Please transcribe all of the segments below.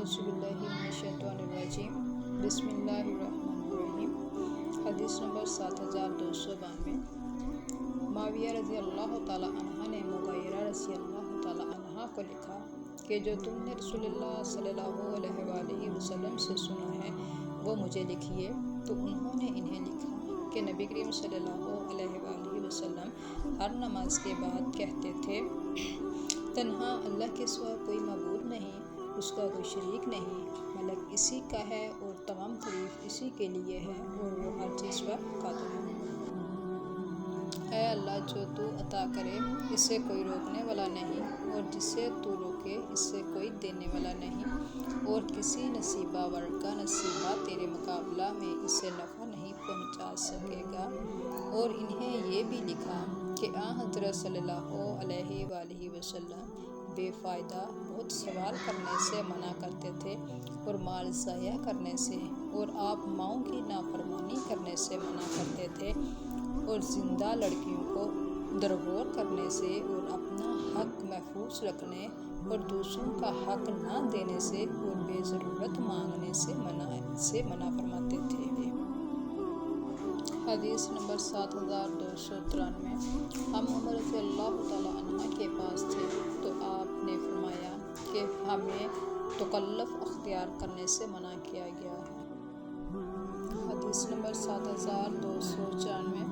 औज़ुबिल्लाहिमिनश्शैतानिर्रजीम बिस्मिल्लाहिर्रहमानिर्रहीम। हदीस नंबर 7292। माविया रज़ी अल्लाह ताला अन्हा ने मुग़ीरा रज़ी अल्लाह ताला अन्हा को लिखा कि जो तुमने रसूलुल्लाह सल्लल्लाहु अलैहि वसल्लम से सुना है वो मुझे लिखिए। तो उन्होंने इन्हें लिखा कि नबी करीम सल्लल्लाहु अलैहि वसल्लम हर नमाज के बाद कहते थे, तन्हा अल्लाह के सिवा कोई मबूद नहीं, उसका कोई शरीक नहीं, मलक इसी का है और तमाम तारीफ इसी के लिए है और वो हर चीज़ पर कादिर है। ऐ अल्लाह, जो तू अता करे इससे कोई रोकने वाला नहीं और जिसे तू रोके इससे कोई देने वाला नहीं, और किसी नसीबा वर्ग का नसीबा तेरे मुकाबला में इससे नफ़ा नहीं पहुंचा सकेगा। और इन्हें ये भी लिखा कि हज़रत सल्लल्लाहु अलैहि वसल्लम बेफ़ायदा बहुत सवाल करने से मना करते थे और माल ज़ाया करने से, और आप माओं की नाफरमानी करने से मना करते थे, और ज़िंदा लड़कियों को दरगोर करने से, और अपना हक महफूज रखने और दूसरों का हक ना देने से, और बेज़रूरत मांगने से मना फरमाते थे। हदीस नंबर 7293। हम उमर रज़ी अल्लाह ताला अन्हा के पास थे तो आपने फरमाया कि हमें तकल्लुफ़ अख्तियार करने से मना किया गया है। हदीस नंबर 7294।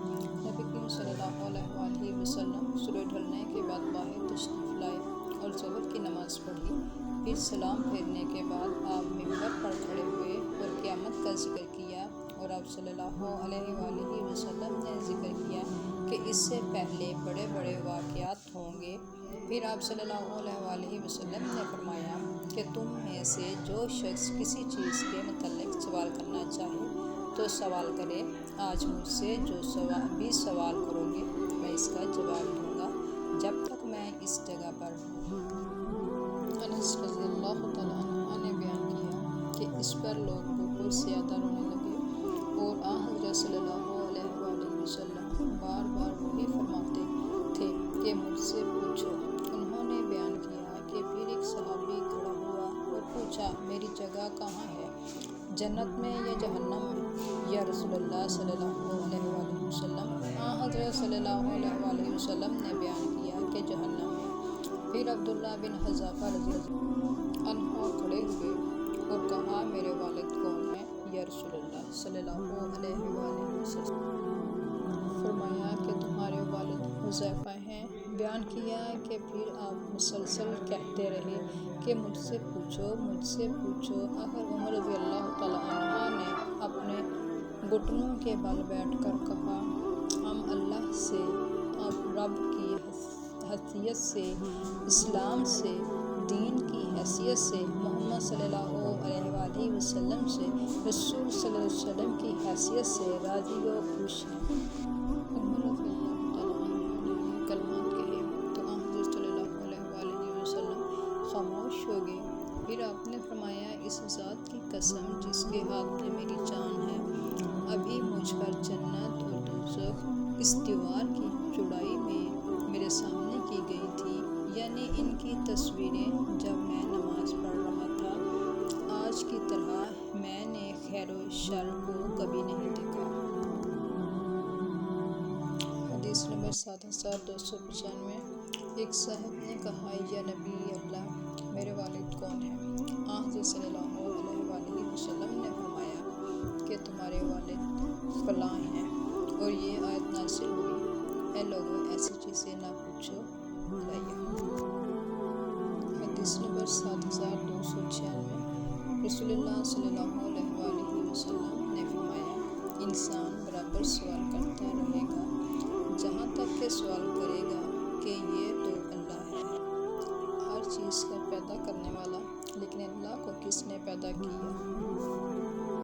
नबी करीम सल्लल्लाहु अलैहि वसल्लम सूरज ढलने के बाद बाहर तशरीफ़ लाए और ज़ोहर की नमाज़ पढ़ी। फिर सलाम फेरने के बाद आप मिंबर पर खड़े हुए और क़यामत का जिक्र किया, और आप सल्लल्लाहु अलैहि वसल्लम ने जिक्र किया कि इससे पहले बड़े बड़े वाक़यात होंगे। फिर आप सल्लल्लाहु अलैहि वसल्लम ने फरमाया कि तुम में से जो शख्स किसी चीज़ के मुतल्लिक़ सवाल करना चाहे तो सवाल करे। आज मुझसे जो सवाल करोगे मैं इसका जवाब दूंगा जब तक मैं इस जगह पर हूँ। अनस रज़ियल्लाहु ताला अन्हु ने बयान किया कि इस पर लोग बहुत ज़्यादा रोने लगे और हज़रत सल्लल्लाहु अलैहि वसल्लम बार बार वही फरमाते थे कि मुझसे पूछो। उन्होंने बयान किया कि फिर एक सहाबी खड़ा हुआ और पूछा, मेरी जगह कहाँ है, जन्नत में या जहन्नम में या रसूलुल्लाह सल्लल्लाहु अलैहि वसल्लम? हज़रत सल्लल्लाहु अलैहि वसल्लम ने बयान किया कि जहन्नम में। फिर अब्दुल्लाह बिन हज़ाफ़ा रज़ियल्लाहु अन्हु खड़े हुए और कहा, मेरे वालिद कौन है या रसूलुल्लाह सल्लल्लाहु अलैहि वसल्लम? फरमाया कि तुम्हारे वालिद हुज़ैफ़ा हैं। बयान किया कि फिर आप मुसलसल कहते रहे कि मुझसे पूछो, मुझसे पूछो। आखिर उमर रज़ी अल्लाह ताला अन्हा ने अपने घुटनों के बल बैठकर कहा, हम अल्लाह से, अब रब की हैसियत से, इस्लाम से, दीन की हैसियत से, मोहम्मद सल्लल्लाहु अलैहि वसल्लम से, रसूल सल्लल्लाहु अलैहि वसल्लम की हैसियत से राज़ी व खुश हैं। उमर रज़ी अल्लाह ताला अन्हु ने कलमात कहे तो हज़रत सल्लल्लाहु अलैहि वसल्लम खामोश हो गए। फिर आपने फरमाया, इस ज़ात की कसम जिसके हाथ में मेरी जान है, अभी मुझ पर जन्नत और दोज़ख इस दीवार की चौड़ाई में मेरे सामने की गई थी, यानी इनकी तस्वीरें जब मैं नमाज पढ़ रहा था। आज की तरह मैंने खैर व शर को कभी नहीं देखा। हदीस नंबर 7295। एक साहब ने कहा, या नबी अल्लाह, मेरे वालिद कौन हैं? हज़रत सल्लल्लाहु अलैहि वसल्लम ने फरमाया कि तुम्हारे वालिद फलां हैं, और ये आयत नाज़िल हुई, ऐ लोगों, ऐसी चीज़ें ना पूछो। हदीस नंबर 7296। रसूलुल्लाह सल्लल्लाहु अलैहि वसल्लम ने फरमाया, इंसान बराबर सवाल करता रहेगा जहाँ तक के सवाल करेगा कि ये तो अल्लाह है, हर चीज़ का पैदा करने वाला, लेकिन अल्लाह को किसने पैदा किया?